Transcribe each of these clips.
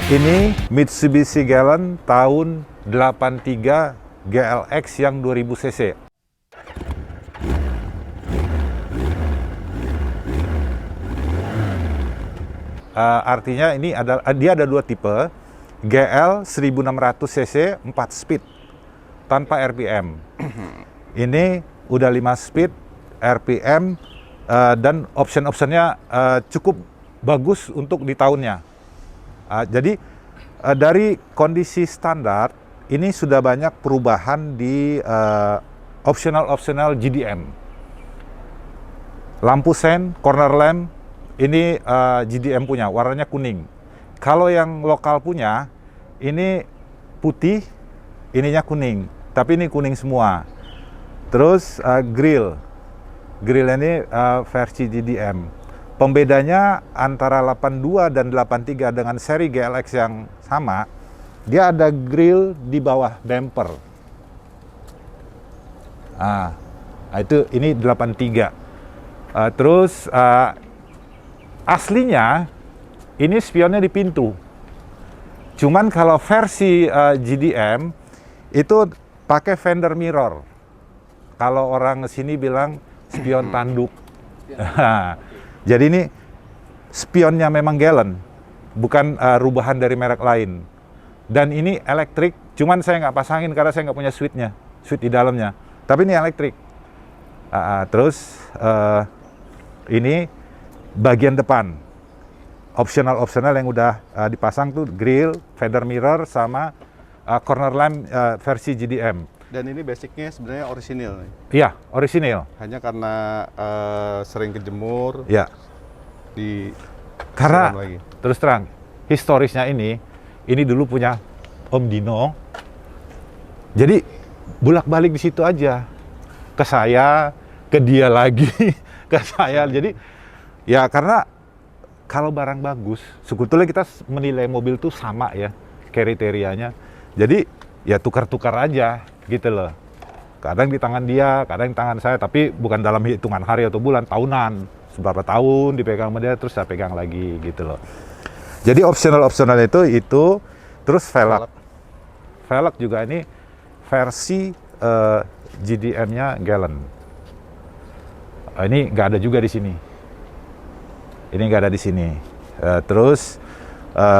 Ini Mitsubishi Galant tahun 83 GLX yang 2000 cc. Artinya ini dia ada dua tipe, GL 1600 cc 4 speed tanpa RPM. Ini udah 5 speed RPM dan option-optionnya cukup bagus untuk di tahunnya. Jadi dari kondisi standar ini sudah banyak perubahan di optional GDM. Lampu sen, corner lamp ini GDM punya, warnanya kuning. Kalau yang lokal punya ini putih, ininya kuning, tapi ini kuning semua. Terus grillnya ini versi GDM. Pembedanya antara 82 dan 83 dengan seri GLX yang sama, dia ada grill di bawah bumper. Itu ini 83. Terus aslinya ini spionnya di pintu. Cuman kalau versi GDM itu pakai fender mirror. Kalau orang sini bilang spion tanduk. Jadi ini spionnya memang Galant, bukan rubahan dari merek lain. Dan ini elektrik, cuman saya nggak pasangin karena saya nggak punya switch di dalamnya. Tapi ini elektrik. Terus ini bagian depan, optional yang udah dipasang tuh grill, fender mirror, sama corner lamp versi GDM. Dan ini basicnya sebenarnya orisinil nih. Iya, orisinil. Hanya karena sering kejemur. Iya. Karena lagi. Terus terang, historisnya ini dulu punya Om Dino. Jadi bolak-balik di situ aja. Ke saya, ke dia lagi, ke saya. Jadi ya karena kalau barang bagus, sebetulnya kita menilai mobil tuh sama ya kriterianya. Jadi ya tukar-tukar aja gitu loh. Kadang di tangan dia, kadang di tangan saya, tapi bukan dalam hitungan hari atau bulan, tahunan. Seberapa tahun dipegang sama dia, terus saya pegang lagi gitu loh. Jadi optional itu terus velg. Velg juga ini versi GDM-nya Galant. Ini nggak ada juga di sini. Ini nggak ada di sini. Terus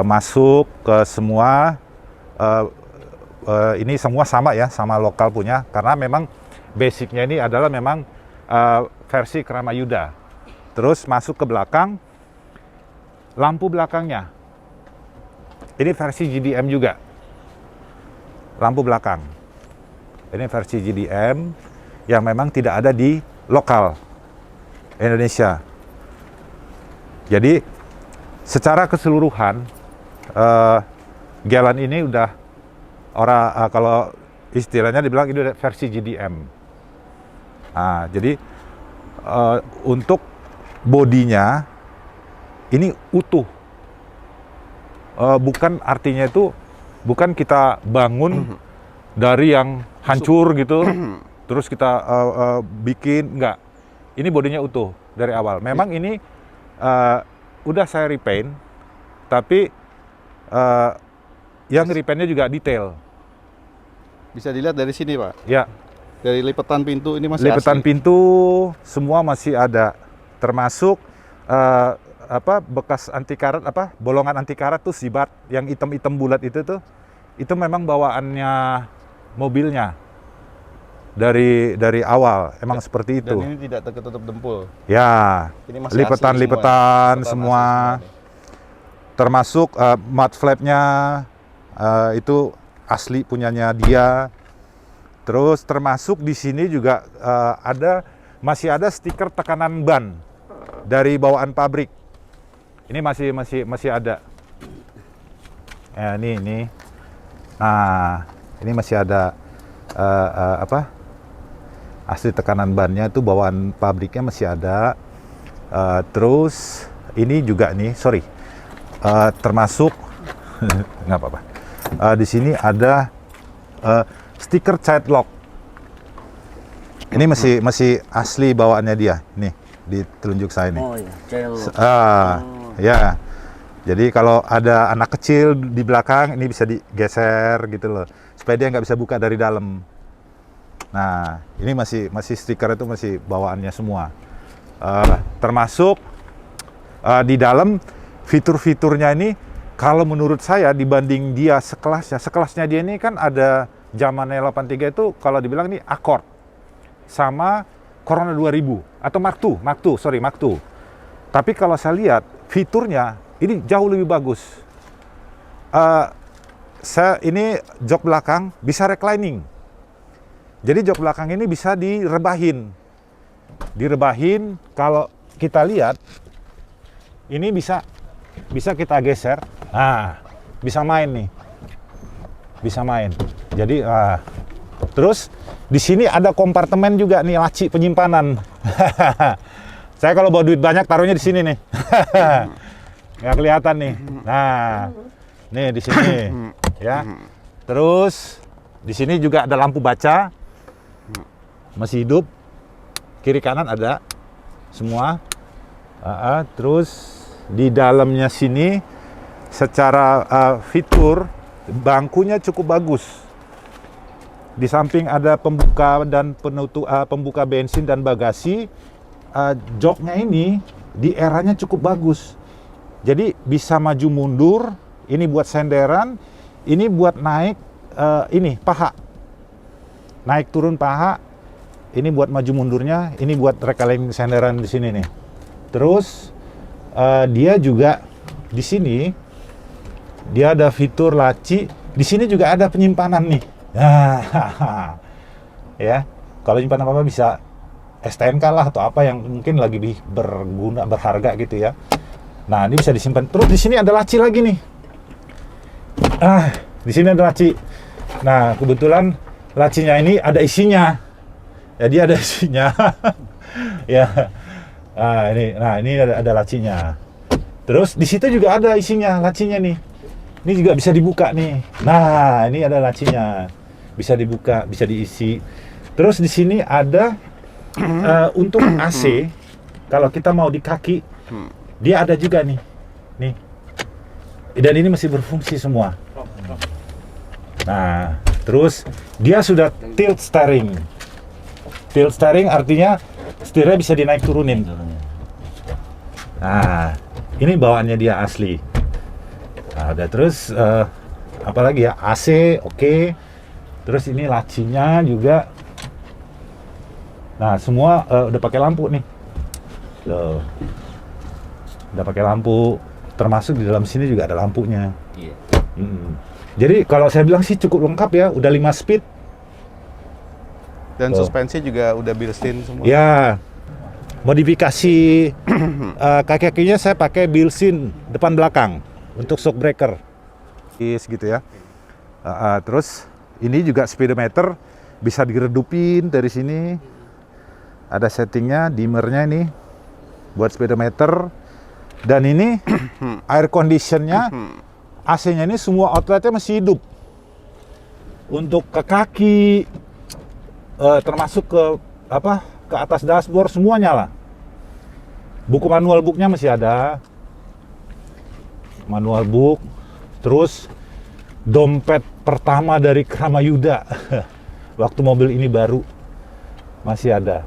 masuk ke semua. Ini semua sama ya, sama lokal punya, karena memang basicnya ini adalah memang versi Kramayuda. Terus masuk ke belakang, lampu belakangnya ini versi GDM juga, lampu belakang ini versi GDM yang memang tidak ada di lokal Indonesia. Jadi secara keseluruhan Galant ini udah kalau istilahnya dibilang ini versi GDM. Jadi untuk bodinya ini utuh. Bukan artinya itu bukan kita bangun dari yang hancur gitu, terus kita bikin, enggak. Ini bodinya utuh dari awal. Memang ini udah saya repaint, tapi yang repaintnya juga detail. Bisa dilihat dari sini, Pak. Ya. Dari lipatan pintu ini masih lipatan asli. Pintu semua masih ada, termasuk bekas anti karat, bolongan anti karat tuh sibat yang hitam-hitam bulat itu memang bawaannya mobilnya dari awal emang seperti itu. Dan ini tidak tertutup dempul. Ya. Ini masih lipatan semua. Termasuk mud flapnya itu asli punyanya dia. Terus termasuk di sini juga masih ada stiker tekanan ban dari bawaan pabrik. Ini masih ada. Ini. Nah, ini masih ada asli tekanan bannya itu bawaan pabriknya masih ada. Terus ini juga nih, termasuk nggak apa-apa. Di sini ada stiker child lock. Ini masih asli bawaannya dia. Nih, di telunjuk saya nih. Oh iya, child lock. Ya. Jadi kalau ada anak kecil di belakang, ini bisa digeser gitu loh, supaya dia nggak bisa buka dari dalam. Nah, ini masih stiker itu masih bawaannya semua. Termasuk di dalam fitur-fiturnya ini, kalau menurut saya dibanding dia sekelasnya dia ini kan ada zamannya 83 itu kalau dibilang ini Accord sama Corona 2000 atau Mark II. Tapi kalau saya lihat fiturnya ini jauh lebih bagus. Ini jok belakang bisa reclining. Jadi jok belakang ini bisa direbahin. Kalau kita lihat ini bisa kita geser. Nah, bisa main nih. Bisa main. Jadi terus di sini ada kompartemen juga nih, laci penyimpanan. Saya kalau bawa duit banyak taruhnya di sini nih. Nggak kelihatan nih. Nah, nih di sini ya. Terus di sini juga ada lampu baca. Masih hidup. Kiri kanan ada semua. Terus di dalamnya sini secara fitur bangkunya cukup bagus. Di samping ada pembuka dan penutup pembuka bensin dan bagasi. Joknya ini di eranya cukup bagus. Jadi bisa maju mundur, ini buat senderan, ini buat naik ini paha. Naik turun paha, ini buat maju mundurnya, ini buat reclining senderan di sini nih. Terus dia juga di sini dia ada fitur laci, di sini juga ada penyimpanan nih. Nah, ya, kalau nyimpan apa-apa bisa STNK lah atau apa yang mungkin lagi berguna, berharga gitu ya. Nah, ini bisa disimpan. Terus di sini ada laci lagi nih. Di sini ada laci. Nah, kebetulan lacinya ini ada isinya. Jadi ada isinya. Ya. Ini ada lacinya. Terus di situ juga ada isinya, lacinya nih. Ini juga bisa dibuka nih. Nah, ini ada lacinya. Bisa dibuka, bisa diisi. Terus di sini ada untuk AC, kalau kita mau di kaki, dia ada juga nih. Dan ini masih berfungsi semua. Nah, terus dia sudah tilt steering. Tilt steering artinya setirnya bisa dinaik turunin. Nah, ini bawaannya dia asli. Nah, udah terus apalagi ya, AC oke. Terus ini lacinya juga. Nah, semua udah pakai lampu nih. Loh. Udah pakai lampu, termasuk di dalam sini juga ada lampunya. Iya. Jadi kalau saya bilang sih cukup lengkap ya, udah 5 speed. Dan suspensi juga udah built-in semua. Ya. Modifikasi kaki-kakinya saya pakai built-in depan belakang untuk shock breaker. Gitu ya. Terus ini juga speedometer bisa diredupin dari sini. Ada settingnya, dimmernya ini buat speedometer. Dan ini air conditionnya, AC-nya ini semua outletnya masih hidup. Untuk ke kaki, termasuk ke atas dashboard semuanya lah. Buku manual booknya masih ada. Manual book. Terus dompet pertama dari Kramayuda. Waktu mobil ini baru masih ada.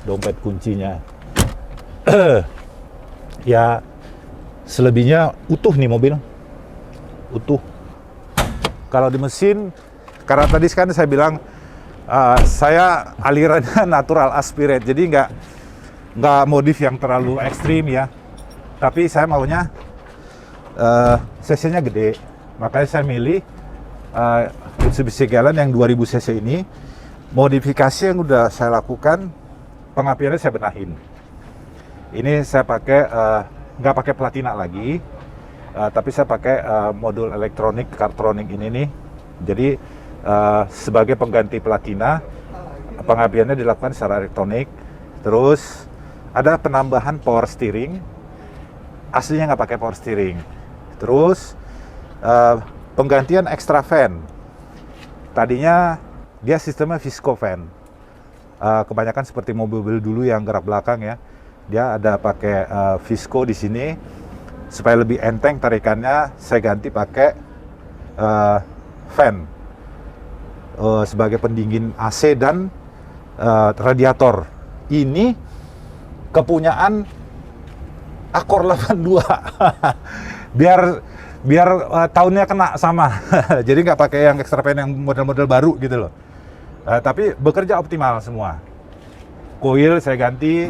Dompet kuncinya. Ya, selebihnya utuh nih mobil. Utuh. Kalau di mesin, karena tadi kan saya bilang saya alirannya natural aspirate, jadi nggak modif yang terlalu ekstrim ya. Tapi saya maunya cc-nya gede, makanya saya milih Mitsubishi Galant yang 2000 cc ini. Modifikasi yang udah saya lakukan, pengapiannya saya benahin. Ini saya pakai nggak pakai platina lagi, tapi saya pakai modul elektronik Kartronic ini nih. Jadi sebagai pengganti platina, pengapiannya dilakukan secara elektronik. Terus ada penambahan power steering, aslinya nggak pakai power steering. Terus penggantian extra fan, tadinya dia sistemnya visco fan. Kebanyakan seperti mobil-mobil dulu yang gerak belakang ya, dia ada pakai visco di sini supaya lebih enteng tarikannya, saya ganti pakai fan sebagai pendingin AC dan radiator. Ini kepunyaan Accord 82. biar tahunnya kena sama. Jadi nggak pakai yang extra fan yang model-model baru gitu loh. Tapi bekerja optimal semua. Coil saya ganti,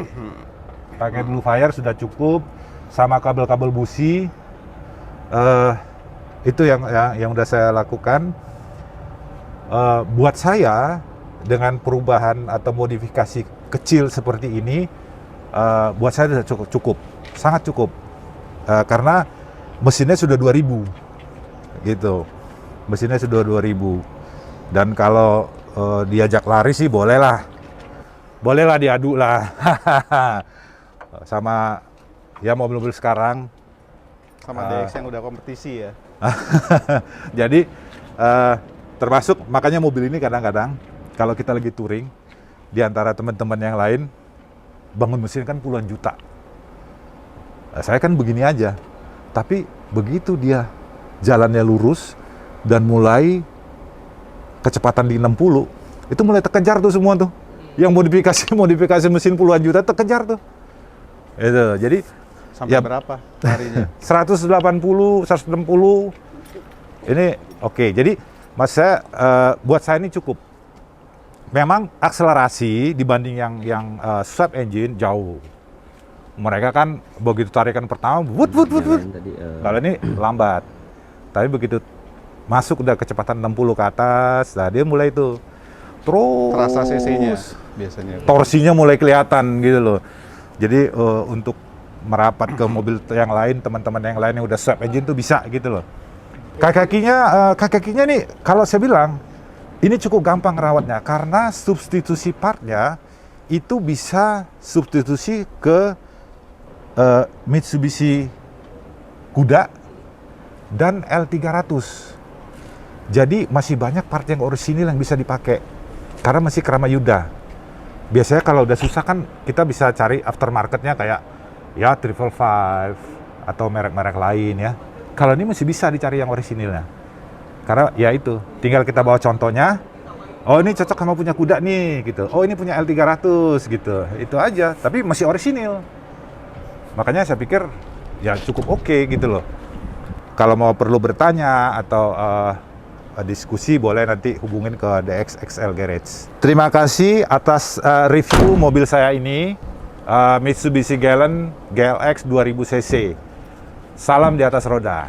pakai Blue Fire sudah cukup, sama kabel-kabel busi. Itu yang udah saya lakukan. Buat saya dengan perubahan atau modifikasi kecil seperti ini, buat saya sudah cukup, sangat cukup. Karena mesinnya sudah 2000 gitu, mesinnya sudah 2000, dan kalau diajak lari sih bolehlah diadu lah sama ya mobil-mobil sekarang, Sama DX yang udah kompetisi ya. jadi termasuk makanya mobil ini kadang-kadang kalau kita lagi touring di antara teman-teman yang lain bangun mesin kan puluhan juta. Saya kan begini aja, tapi begitu dia jalannya lurus dan mulai kecepatan di 60, itu mulai terkejar tuh semua tuh. Yang modifikasi mesin puluhan juta terkejar tuh. Itu. Jadi Sampai ya, berapa harinya? 180, 160. Ini oke. Jadi mas saya buat saya ini cukup. Memang akselerasi dibanding yang swap engine jauh. Mereka kan begitu tarikan pertama, wut. Kalau ini lambat. Tapi begitu masuk udah kecepatan 60 ke atas, nah dia mulai itu terus. Terasa cc-nya biasanya. Torsinya mulai kelihatan gitu loh. Jadi untuk merapat ke mobil yang lain, teman-teman yang lain yang udah swap engine tuh bisa gitu loh. Kaki-kakinya nih kalau saya bilang ini cukup gampang rawatnya karena substitusi partnya itu bisa substitusi ke Mitsubishi Kuda dan L300. Jadi masih banyak part yang orisinil yang bisa dipakai karena masih Krama Yuda. Biasanya kalau udah susah kan kita bisa cari aftermarketnya kayak ya 555 atau merek-merek lain ya. Kalau ini masih bisa dicari yang orisinilnya. Karena ya itu, tinggal kita bawa contohnya. Oh ini cocok sama punya Kuda nih gitu. Oh ini punya L300 gitu. Itu aja, tapi masih orisinil. Makanya saya pikir ya cukup oke gitu loh. Kalau mau perlu bertanya atau diskusi boleh nanti hubungin ke DXXL Garage. Terima kasih atas review mobil saya ini, Mitsubishi Galant GLX 2000 cc. Salam di atas roda.